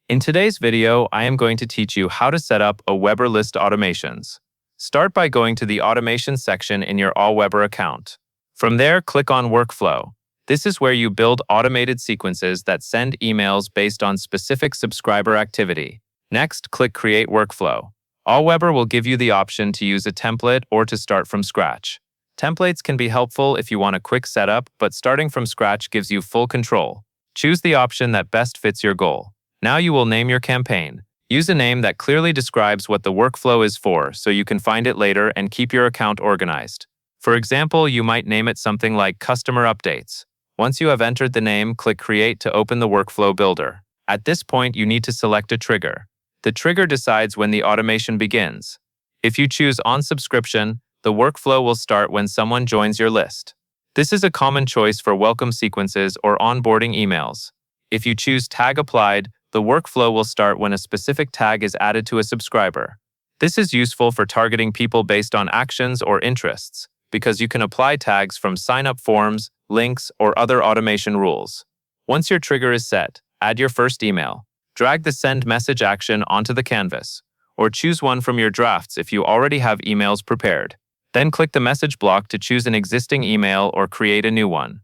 In today's video, I am going to teach you how to set up Aweber list automations. Start by going to the automation section in your Aweber account. From there, click on Workflow. This is where you build automated sequences that send emails based on specific subscriber activity. Next, click Create Workflow. Aweber will give you the option to use a template or to start from scratch. Templates can be helpful if you want a quick setup, but starting from scratch gives you full control. Choose the option that best fits your goal. Now you will name your campaign. Use a name that clearly describes what the workflow is for so you can find it later and keep your account organized. For example, you might name it something like Customer Updates. Once you have entered the name, click Create to open the workflow builder. At this point, you need to select a trigger. The trigger decides when the automation begins. If you choose On Subscription, the workflow will start when someone joins your list. This is a common choice for welcome sequences or onboarding emails. If you choose Tag Applied, the workflow will start when a specific tag is added to a subscriber. This is useful for targeting people based on actions or interests, because you can apply tags from sign-up forms, links, or other automation rules. Once your trigger is set, add your first email. Drag the send message action onto the canvas, or choose one from your drafts if you already have emails prepared. Then click the message block to choose an existing email or create a new one.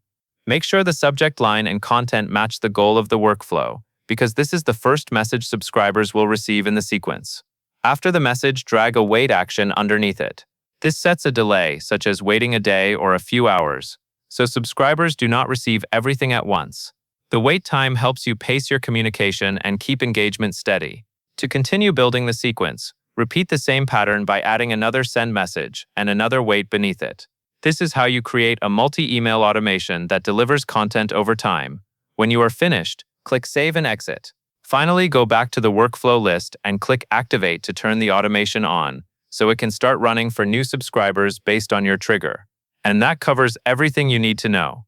Make sure the subject line and content match the goal of the workflow, because this is the first message subscribers will receive in the sequence. After the message, drag a wait action underneath it. This sets a delay, such as waiting a day or a few hours, so subscribers do not receive everything at once. The wait time helps you pace your communication and keep engagement steady. To continue building the sequence, repeat the same pattern by adding another send message and another wait beneath it. This is how you create a multi-email automation that delivers content over time. When you are finished, click Save and Exit. Finally, go back to the workflow list and click Activate to turn the automation on, so it can start running for new subscribers based on your trigger. And that covers everything you need to know.